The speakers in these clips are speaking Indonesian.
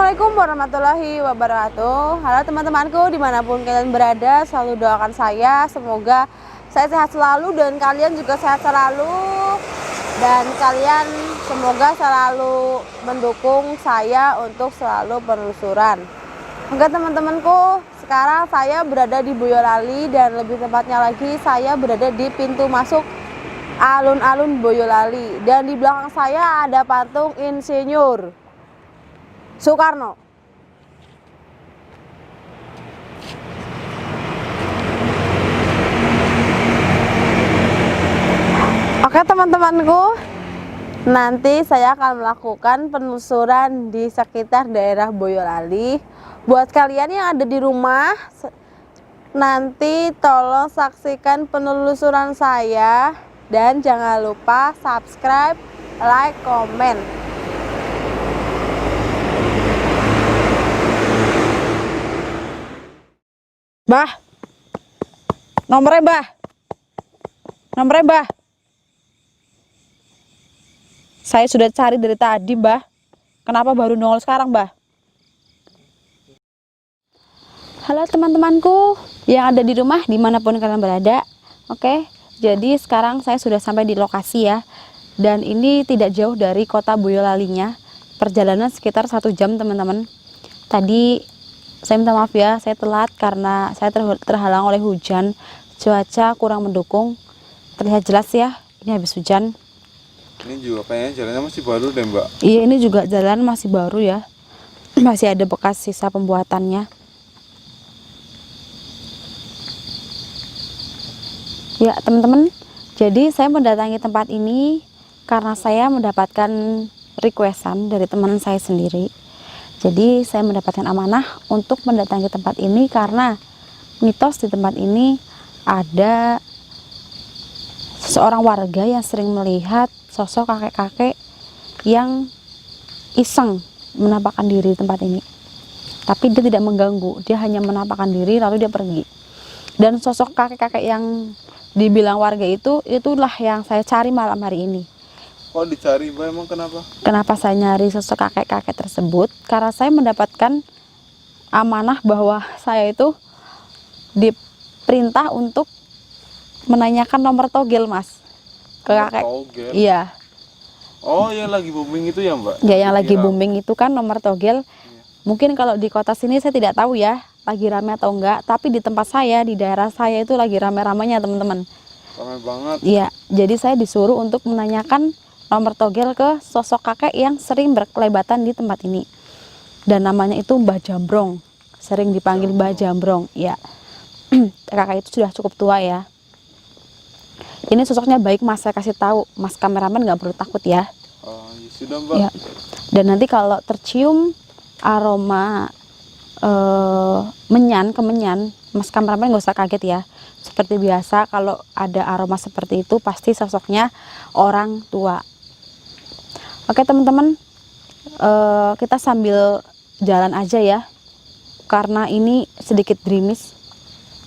Assalamualaikum warahmatullahi wabarakatuh. Halo teman-temanku dimanapun kalian berada, selalu doakan saya semoga saya sehat selalu dan kalian juga sehat selalu, dan kalian semoga selalu mendukung saya untuk selalu penelusuran. Oke teman-temanku, sekarang saya berada di Boyolali dan lebih tepatnya lagi saya berada di pintu masuk alun-alun Boyolali, dan di belakang saya ada patung Insinyur Soekarno. Oke teman-temanku, nanti saya akan melakukan penelusuran di sekitar daerah Boyolali. Buat kalian yang ada di rumah, nanti tolong saksikan penelusuran saya dan jangan lupa subscribe, like, komen. Bah, nomornya bah. Saya sudah cari dari tadi, bah. Kenapa baru nongol sekarang, bah? Halo teman-temanku yang ada di rumah dimanapun kalian berada. Oke, jadi sekarang saya sudah sampai di lokasi ya. Dan ini tidak jauh dari kota Boyolalinya. Perjalanan sekitar 1 jam teman-teman. Tadi saya minta maaf ya, saya telat karena saya terhalang oleh hujan. Cuaca kurang mendukung. Terlihat jelas ya, ini habis hujan. Ini juga kayaknya jalannya masih baru deh, Mbak. Iya, ini juga jalan masih baru ya. Masih ada bekas sisa pembuatannya. Ya teman-teman, jadi saya mendatangi tempat ini karena saya mendapatkan requestan dari teman saya sendiri. Jadi saya mendapatkan amanah untuk mendatangi tempat ini karena mitos di tempat ini ada seseorang warga yang sering melihat sosok kakek-kakek yang iseng menampakkan diri di tempat ini. Tapi dia tidak mengganggu, dia hanya menampakkan diri lalu dia pergi. Dan sosok kakek-kakek yang dibilang warga itulah yang saya cari malam hari ini. Kok dicari, Mbak? Emang kenapa? Kenapa saya nyari sosok kakek-kakek tersebut? Karena saya mendapatkan amanah bahwa saya itu diperintah untuk menanyakan nomor togel, Mas. Ke kakek. Togel? Iya. Oh, yang lagi booming itu ya, Mbak? Ya, yang lagi booming itu kan nomor togel. Iya. Mungkin kalau di kota sini saya tidak tahu ya, lagi rame atau enggak. Tapi di tempat saya, di daerah saya itu lagi rame-ramenya, teman-teman. Rame banget. Iya, jadi saya disuruh untuk menanyakan nomor togel ke sosok kakek yang sering berkelebatan di tempat ini. Dan namanya itu Mbah Jambrong. Sering dipanggil Mbah Jambrong. Ya. Kakak itu sudah cukup tua ya. Ini sosoknya baik, Mas, saya kasih tahu. Mas kameramen nggak perlu takut ya. Oh, ya sudah, Mbak. Ya. Dan nanti kalau tercium aroma kemenyan, Mas kameramen nggak usah kaget ya. Seperti biasa kalau ada aroma seperti itu pasti sosoknya orang tua. Oke teman-teman, kita sambil jalan aja ya, karena ini sedikit gerimis.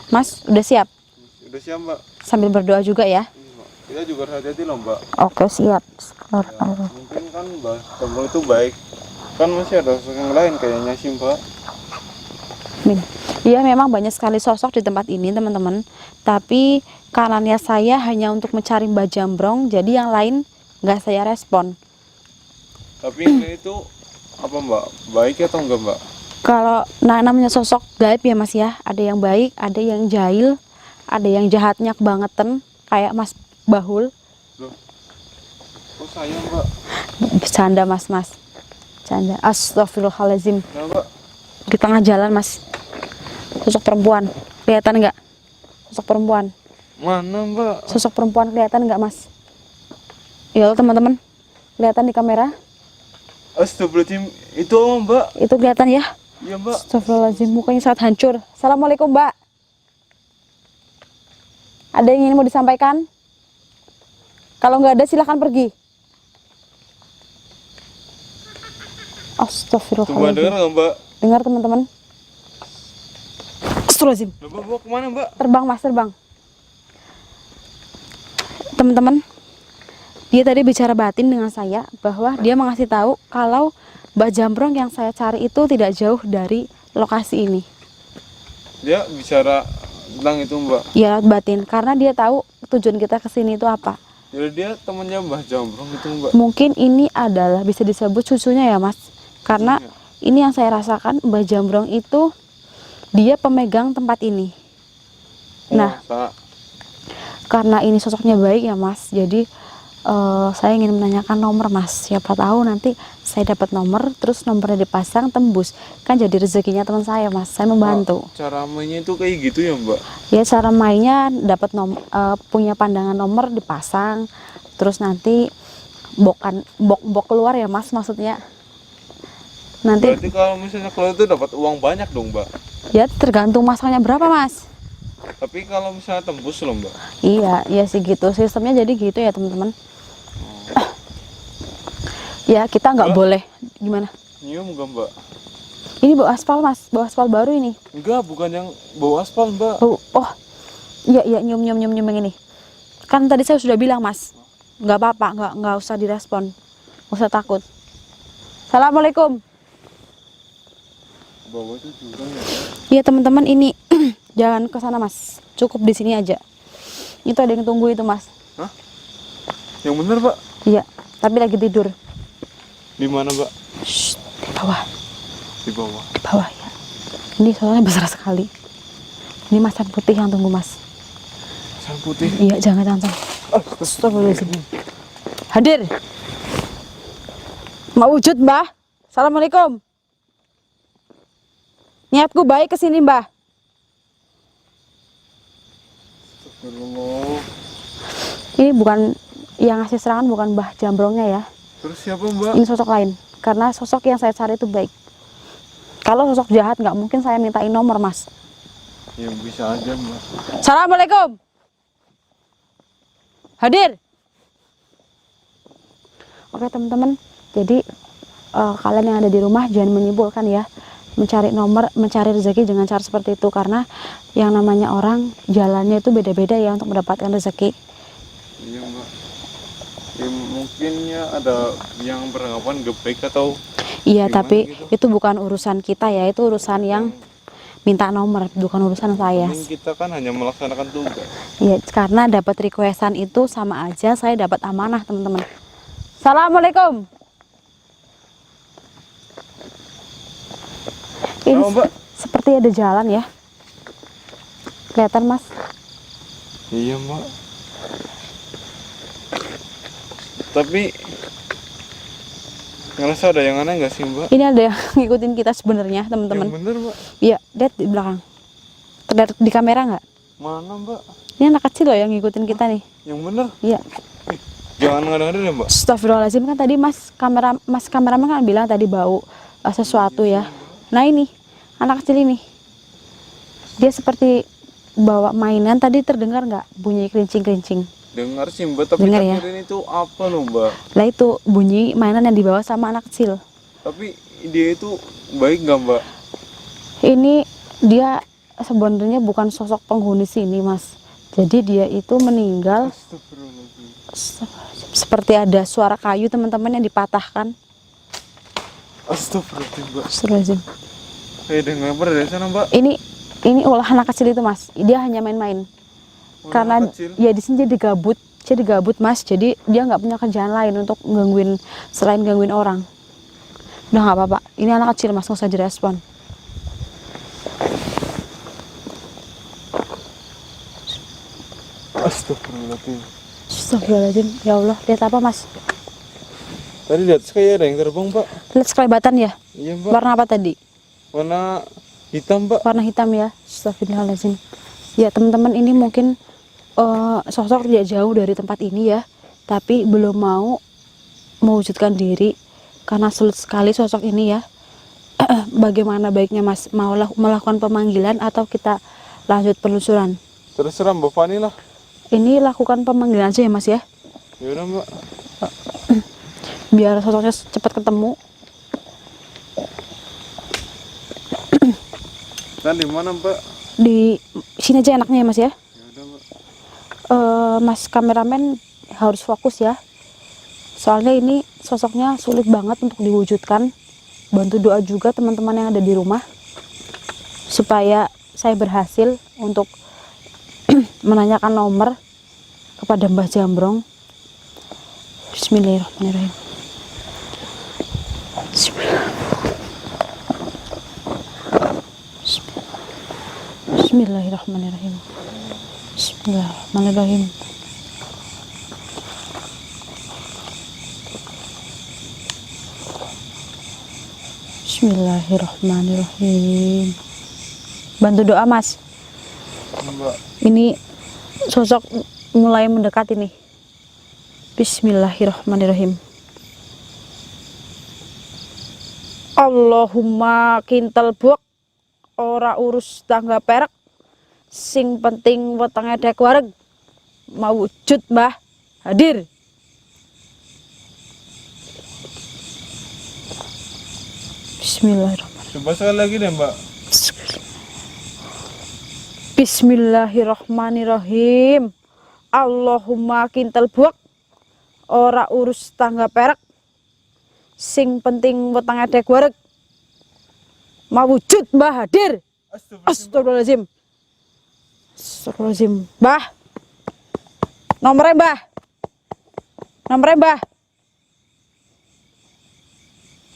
Mas udah siap? Udah siap, Mbak. Sambil berdoa juga ya. Kita juga harus hati-hati loh, Mbak. Oke, siap. Ya, mungkin kan Mbak Jambrong itu baik, kan masih ada sosok yang lain kayaknya sih, Mbak. Iya, memang banyak sekali sosok di tempat ini teman-teman. Tapi karena niat saya hanya untuk mencari Mbah Jambrong, jadi yang lain nggak saya respon. Tapi ini itu apa, Mbak? Baik atau enggak, Mbak? Kalau namanya sosok gaib ya Mas ya, ada yang baik, ada yang jahil, ada yang jahatnya kebangetan kayak Mas Bahul. Loh, kok saya, Mbak? Bercanda Mas, bercanda. Astagfirullahaladzim. Nah, Mbak. Di tengah jalan Mas, sosok perempuan, kelihatan nggak? Sosok perempuan. Mana, Mbak? Sosok perempuan kelihatan nggak Mas? Ya teman-teman, kelihatan di kamera? Astagfirullahaladzim, itu Mbak. Itu kelihatan ya? Iya, Mbak. Astagfirullahaladzim, mukanya sangat hancur. Assalamualaikum, Mbak. Ada yang ingin mau disampaikan? Kalau nggak ada silahkan pergi. Astagfirullahaladzim. Coba dengar nggak, Mbak? Dengar teman-teman. Astagfirullahaladzim. Mbak, bawa kemana, Mbak? Terbang Mas, terbang. Teman-teman, dia tadi bicara batin dengan saya bahwa dia mengasih tahu kalau Mbah Jambrong yang saya cari itu tidak jauh dari lokasi ini. Dia bicara tentang itu Mbak. Ya batin, karena dia tahu tujuan kita ke sini itu apa. Jadi dia temannya Mbah Jambrong itu Mbak. Mungkin ini adalah bisa disebut cucunya ya Mas. Karena ini yang saya rasakan, Mbah Jambrong itu dia pemegang tempat ini. Nah, karena ini sosoknya baik ya Mas, jadi saya ingin menanyakan nomor Mas. Siapa tahu nanti saya dapat nomor, terus nomornya dipasang tembus, kan jadi rezekinya teman saya Mas. Saya membantu. Cara mainnya itu kayak gitu ya Mbak? Ya cara mainnya dapat punya pandangan nomor dipasang, terus nanti bok keluar ya Mas, maksudnya. Nanti. Berarti kalau misalnya keluar itu dapat uang banyak dong Mbak? Ya tergantung masangnya berapa Mas. Tapi kalau misalnya tembus loh Mbak? Iya, ya sih gitu. Sistemnya jadi gitu ya teman-teman. Ya kita nggak boleh. Gimana? Nyium nggak Mbak? Ini bau aspal Mas, bau aspal baru ini. Enggak, bukan yang bau aspal Mbak. Oh, iya nyium yang ini. Kan tadi saya sudah bilang Mas, nggak apa-apa, nggak usah direspon, nggak usah takut. Assalamualaikum. Bau itu juga ya? Iya teman-teman, ini jangan ke sana Mas, cukup di sini aja. Itu ada yang tunggu itu Mas. Hah? Yang bener Pak? Iya, tapi lagi tidur. Di mana Mbak? Shh, di bawah. Di bawah. Di bawah ya. Ini soalnya besar sekali. Ini macan putih yang tunggu Mas. Macan putih? Iya, jangan langsung. Astagfirullahaladzim. Hadir. Mau wujud Mbah. Assalamualaikum. Niatku baik kesini Mbah. Astagfirullah. Ini bukan yang ngasih serangan, bukan Mbah Jambrongnya ya. Terus siapa Mbak? Ini sosok lain. Karena sosok yang saya cari itu baik. Kalau sosok jahat nggak mungkin saya mintain nomor Mas. Ya bisa aja Mbak. Assalamualaikum. Hadir. Oke teman-teman, jadi kalian yang ada di rumah jangan menyimpulkan ya, mencari nomor, mencari rezeki dengan cara seperti itu, karena yang namanya orang jalannya itu beda-beda ya untuk mendapatkan rezeki. Iya Mbak. Ya, mungkin ya ada yang beranggapan gak baik atau iya, gimana tapi gitu. itu bukan urusan kita ya, itu urusan yang minta nomor, bukan urusan saya. Kita kan hanya melaksanakan tugas. Iya, karena dapat requestan itu sama aja saya dapat amanah teman-teman. Assalamualaikum. Ini Mbak? seperti ada jalan ya. Kelihatan Mas? Iya Mbak. Tapi ngerasa ada yang aneh nggak sih Mbak? Ini ada yang ngikutin kita sebenarnya teman-teman. Yang bener Mbak? Iya, lihat di belakang. Terlihat di kamera nggak? Mana Mbak? Ini anak kecil loh yang ngikutin kita nih. Yang bener? Iya. Jangan ngada-ngada ya Mbak. Astagfirullahaladzim, kan tadi Mas kameramen kan bilang tadi bau sesuatu ya. Nah ini anak kecil ini, dia seperti bawa mainan. Tadi terdengar nggak bunyi kerincing-kerincing? Dengar sih Mbak, tapi Dengar tak ya? kirain itu apa loh Mbak? Lah itu bunyi mainan yang dibawa sama anak kecil. Tapi dia itu baik nggak Mbak? Ini dia sebenarnya bukan sosok penghuni sini Mas. Jadi dia itu meninggal. Seperti ada suara kayu teman-teman yang dipatahkan. Astagfirullahaladzim Mbak. Astagfirullahaladzim. Kayak dengar apa dari sana Mbak? Ini ulah anak kecil itu Mas. Dia hanya main-main. Karena ya di sini dia digabut Mas. Jadi dia nggak punya kerjaan lain untuk gangguin selain gangguin orang. Udah nggak apa-apa. Ini anak kecil Mas, nggak usah direspon. Astagfirullahaladzim. Astagfirullahaladzim. Ya Allah, lihat apa Mas? Tadi lihat kayak ada yang terbang Pak. Lihat sekelebatan ya? Iya Mbak. Warna apa tadi? Warna hitam Mbak. Warna hitam ya. Astagfirullahaladzim. Ya teman-teman, ini mungkin sosok tidak jauh dari tempat ini ya, tapi belum mau mewujudkan diri karena sulit sekali sosok ini ya. Bagaimana baiknya Mas, mau melakukan pemanggilan atau kita lanjut penelusuran? Terserah Mbak Fani lah. Ini lakukan pemanggilan aja ya Mas ya, Ya udah Mbak. biar sosoknya cepat ketemu. Dan di mana Mbak? Di sini aja enaknya ya Mas ya. Ya udah Mbak. Mas kameramen harus fokus ya, soalnya ini sosoknya sulit banget untuk diwujudkan. bantu doa juga teman-teman yang ada di rumah supaya saya berhasil untuk menanyakan nomor kepada Mbah Jambrong. Bismillahirrahmanirrahim. Bismillahirrahmanirrahim. Bismillahirrahmanirrahim. Bismillahirrahmanirrahim. Bantu doa, Mas. Mbak. Ini sosok mulai mendekat ini. Bismillahirrahmanirrahim. Allahumma kintal buak ora urus tangga perak, sing penting wetenge dek wareg, mawujud Mbah hadir. Bismillahirrahmanirrahim. Coba sekali lagi deh, Mbak. Bismillahirrahmanirrahim. Allahumma kintal buak ora urus tangga perak, sing penting wetenge dek wareg, mawujud Mbah hadir. Astagfirullahaladzim. Astagfirullahaladzim. Mbah, nomornya Mbah, nomornya Mbah.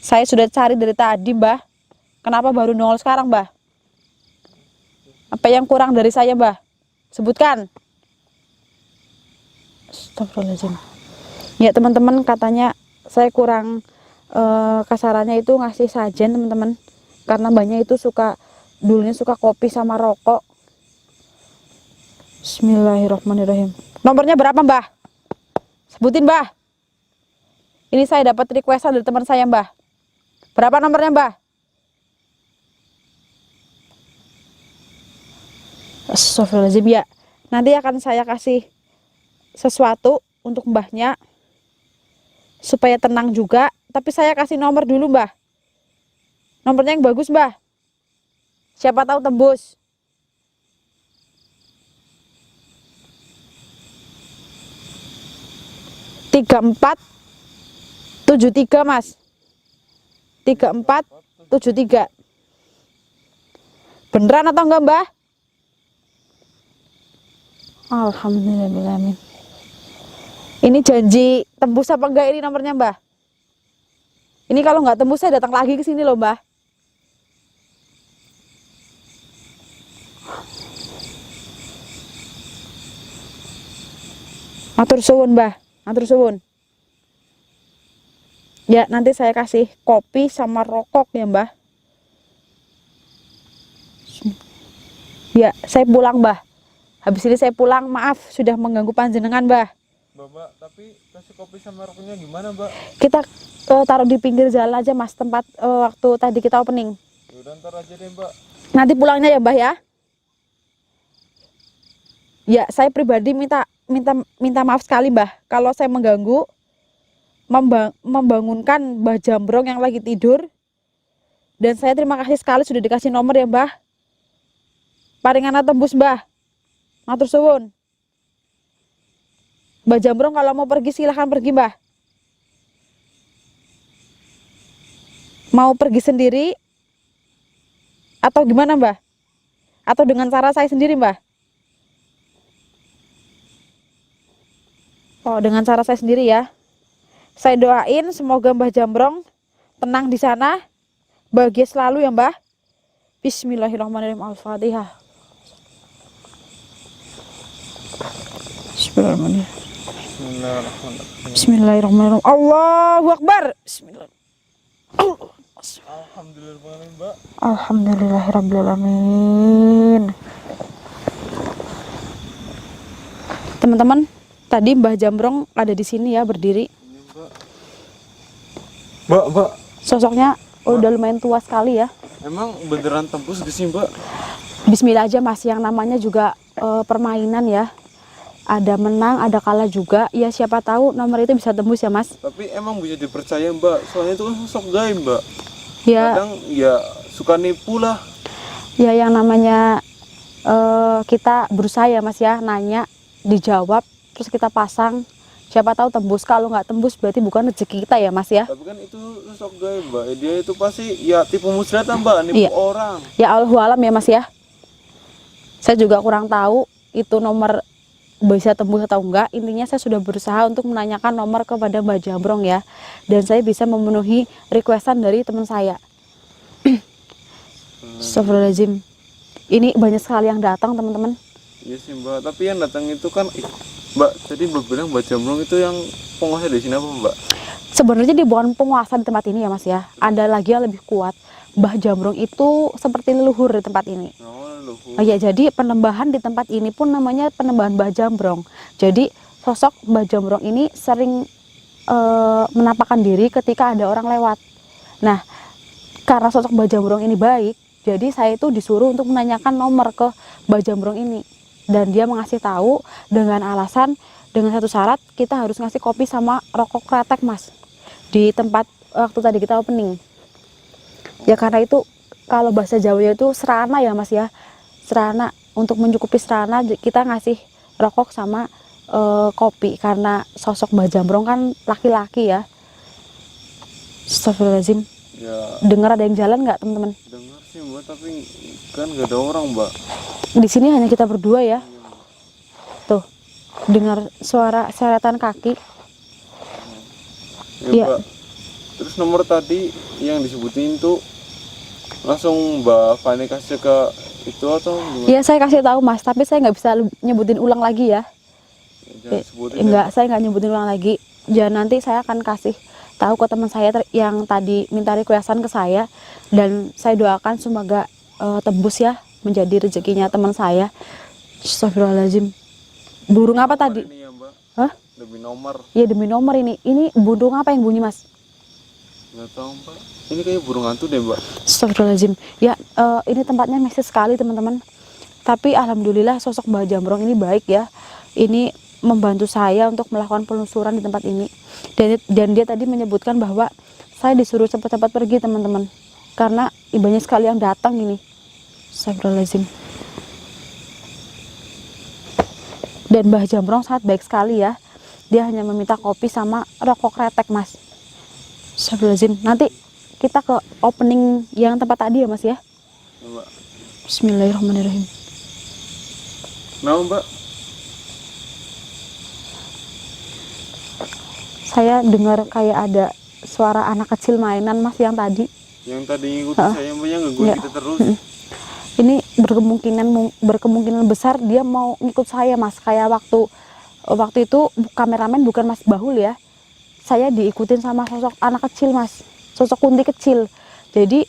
Saya sudah cari dari tadi Mbah. Kenapa baru nongol sekarang Mbah? Apa yang kurang dari saya Mbah? Sebutkan. Astagfirullahaladzim. Ya teman-teman, katanya saya kurang kasarannya itu ngasih sajen teman-teman. Karena banyak itu dulunya suka kopi sama rokok. Bismillahirrahmanirrahim. Nomornya berapa Mbah? Sebutin Mbah. Ini saya dapat requestan dari teman saya Mbah. Berapa nomornya Mbah? Astagfirullahaladzim ya. Nanti akan saya kasih sesuatu untuk Mbahnya supaya tenang juga. Tapi saya kasih nomor dulu Mbah. Nomornya yang bagus Mbah. Siapa tahu tembus. Tiga empat 73 Mas. 3473. Beneran atau enggak Mbah? Alhamdulillah. Ini janji tembus apa enggak ini nomornya Mbah? Ini kalau nggak tembus saya datang lagi ke sini loh Mbah. Matur suwun Mbah, matur suwun. Ya nanti saya kasih kopi sama rokok ya Mbah. Ya saya pulang Mbah. Habis ini saya pulang, maaf sudah mengganggu panjenengan Mbah. Mbak, tapi kasih kopi sama rokoknya gimana Mbak? Kita taruh di pinggir jalan aja Mas, tempat waktu tadi kita opening. Yaudah ntar aja deh Mbak. Nanti pulangnya ya Mbah ya. Ya saya pribadi minta maaf sekali Mbah kalau saya mengganggu, membangunkan Mbah Jambrong yang lagi tidur. Dan saya terima kasih sekali sudah dikasih nomor ya Mbah. Paringana tembus Mbah. Matur suwun. Mbah Jambrong kalau mau pergi silahkan pergi Mbah. Mau pergi sendiri atau gimana Mbah? Atau dengan cara saya sendiri Mbah? Oh dengan cara saya sendiri ya. Saya doain semoga Mbah Jambrong tenang di sana, bahagia selalu ya Mbah. Bismillahirrahmanirrahim. Al-Fatihah. Bismillahirrahmanirrahim. Bismillahirrahmanirrahim. Allahu Akbar. Bismillahirrahmanirrahim. Alhamdulillah Mbak. Alhamdulillahirrahmanirrahim. Teman-teman, tadi Mbah Jambrong ada di sini ya berdiri. Ini Mbak. Sosoknya udah lumayan tua sekali ya. Emang beneran tembus gak sih Mbak? Bismillah aja Mas, yang namanya juga permainan ya. Ada menang, ada kalah juga. Ya siapa tahu nomor itu bisa tembus ya Mas. Tapi emang bisa dipercaya Mbak, soalnya itu kan sosok gaib Mbak. Ya. Kadang ya suka nipu lah. Ya yang namanya kita berusaha ya Mas ya, nanya, dijawab, terus kita pasang. siapa tahu tembus. Kalau nggak tembus berarti bukan rezeki kita ya Mas ya. Tapi kan itu sosok gaib mbak, dia itu pasti ya tipu muslihat mbak, nipu Iya. orang. Ya Allahu alam ya Mas ya. Saya juga kurang tahu itu nomor bisa tembus atau enggak. Intinya saya sudah berusaha untuk menanyakan nomor kepada Mbak Jambrong ya. Dan saya bisa memenuhi requestan dari teman saya. Astagfirullahaladzim. Ini banyak sekali yang datang teman-teman. Iya sih mbak, tapi yang datang itu kan mbak, tadi mbak bilang Mbak Jambrong itu yang penguasa di sini apa mbak? Sebenarnya dia bukan penguasa di tempat ini ya Mas ya. Ada lagi yang lebih kuat. Mbah Jambrong itu seperti leluhur di tempat ini. Oh ya, jadi penembahan di tempat ini pun namanya penembahan Mbah Jambrong. Jadi sosok Mbah Jambrong ini sering menampakkan diri ketika ada orang lewat. Nah, karena sosok Mbah Jambrong ini baik, jadi saya itu disuruh untuk menanyakan nomor ke Mbah Jambrong ini. Dan dia mengasih tahu dengan alasan, dengan satu syarat, kita harus ngasih kopi sama rokok kretek Mas. Di tempat waktu tadi kita opening. Ya karena itu, kalau bahasa Jawanya itu serana ya Mas ya. Serana, untuk mencukupi serana kita ngasih rokok sama kopi. Karena sosok Mbah Jambrong kan laki-laki ya. Astagfirullahaladzim. Ya. Dengar ada yang jalan nggak teman-teman? Dengar sih mbak, tapi kan gak ada orang mbak. Di sini hanya kita berdua ya. Tuh, dengar suara seretan kaki. Ya, Iya. mbak. Terus nomor tadi yang disebutin itu langsung Mbak Fani kasih ke itu atau gimana? Iya saya kasih tahu Mas, tapi saya nggak bisa nyebutin ulang lagi ya. Jangan sebutin Enggak, saya nggak nyebutin ulang lagi. Dan nanti saya akan kasih tahu ke teman saya yang tadi minta requestan ke saya, dan saya doakan semoga tembus ya menjadi rezekinya teman saya. Astagfirullahaladzim. Burung apa tadi? Ini ya mbak, Hah? demi nomor. Iya demi nomor ini. Ini burung apa yang bunyi Mas? Nggak tahu mbak, ini kayak burung hantu deh mbak. Astagfirullahaladzim. Ya ini tempatnya mistis sekali teman-teman. Tapi alhamdulillah sosok Mbah Jambrong ini baik ya. Ini membantu saya untuk melakukan penelusuran di tempat ini. Dan dia tadi menyebutkan bahwa saya disuruh cepat-cepat pergi teman-teman. Karena banyak sekali yang datang ini. Astagfirullahaladzim. Dan Mbah Jambrong sangat baik sekali ya. Dia hanya meminta kopi sama rokok kretek Mas. Astagfirullahaladzim. Nanti kita ke opening yang tempat tadi ya Mas ya. Ya, mbak. Bismillahirrahmanirrahim. Nah mbak, Saya dengar kayak ada suara anak kecil mainan Mas yang tadi. yang tadi ngikutin saya mbak, yang gangguin Ya. kita terus. Ini berkemungkinan besar dia mau ngikut saya Mas. Kayak waktu itu kameramen bukan Mas Bahul ya. Saya diikutin sama sosok anak kecil Mas. Sosok kunti kecil. Jadi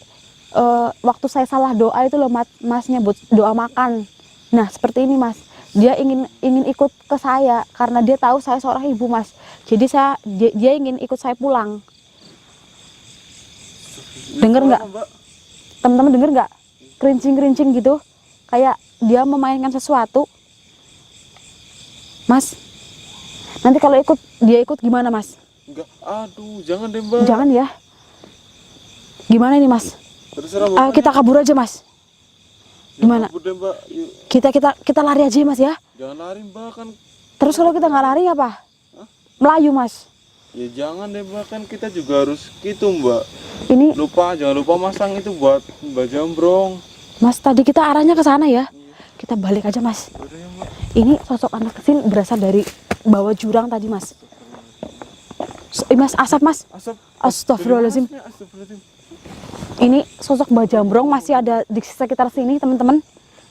waktu saya salah doa itu loh Mas nyebut doa makan. Nah seperti ini Mas. Dia ingin ikut ke saya karena dia tahu saya seorang ibu Mas. Jadi dia ingin ikut saya pulang. Dengar nggak? Mbak? Teman-teman denger nggak? Kerincing-kerincing gitu. Kayak dia memainkan sesuatu. Mas, nanti kalau dia ikut gimana Mas? Enggak, aduh jangan deh mbak. Jangan ya. Gimana ini Mas? Terserah Ayo kita kabur aja Mas. Gimana? Kabur deh mbak. Yuk. Kita lari aja ya Mas ya. Jangan lari mbak, kan. Terus kalau kita nggak lari apa? Hah? Melayu Mas. Ya jangan deh mbak, kan kita juga harus gitu mbak. Ini Jangan lupa masang itu buat Mbak Jambrong. Mas tadi kita arahnya ke sana ya. Kita balik aja Mas. Udah ya mbak. Ini sosok anak kecil berasal dari bawah jurang tadi Mas. Mas asap Mas. Asap. Astagfirullahaladzim. Astagfirullahaladzim. Ini sosok Mbah Jambrong masih ada di sekitar sini teman-teman.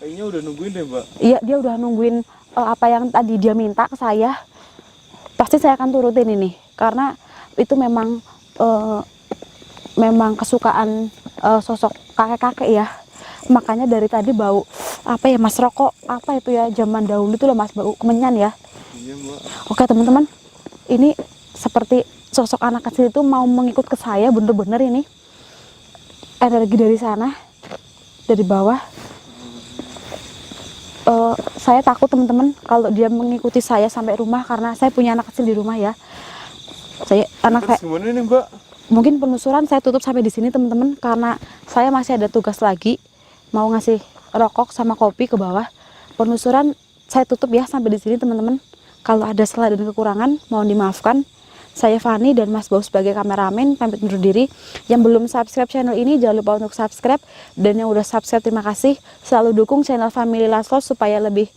Kayaknya udah nungguin deh mbak. Iya dia udah nungguin apa yang tadi dia minta ke saya. Pasti saya akan turutin ini karena itu memang kesukaan sosok kakek-kakek ya. Makanya dari tadi bau apa ya Mas, rokok apa itu ya zaman dahulu itu loh Mas, bau kemenyan ya. Iya mbak. Oke teman-teman, ini seperti sosok anak kecil itu mau mengikut ke saya, bener-bener ini energi dari sana, dari bawah. Saya takut teman-teman kalau dia mengikuti saya sampai rumah karena saya punya anak kecil di rumah ya. Terus gimana nih mbak? Mungkin penelusuran saya tutup sampai di sini teman-teman karena saya masih ada tugas lagi mau ngasih rokok sama kopi ke bawah. Penelusuran saya tutup ya sampai di sini teman-teman Kalau ada salah dan kekurangan, mohon dimaafkan. Saya Fani dan Mas Bau sebagai kameramen pamit undur diri. Yang belum subscribe channel ini jangan lupa untuk subscribe, dan yang udah subscribe terima kasih. Selalu dukung channel Family Laslo supaya lebih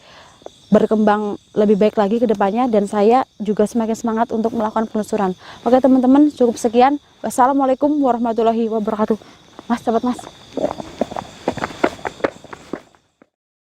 berkembang lebih baik lagi ke depannya, dan saya juga semakin semangat untuk melakukan penelusuran. Oke teman-teman, cukup sekian. Wassalamualaikum warahmatullahi wabarakatuh. Mas, cepat Mas.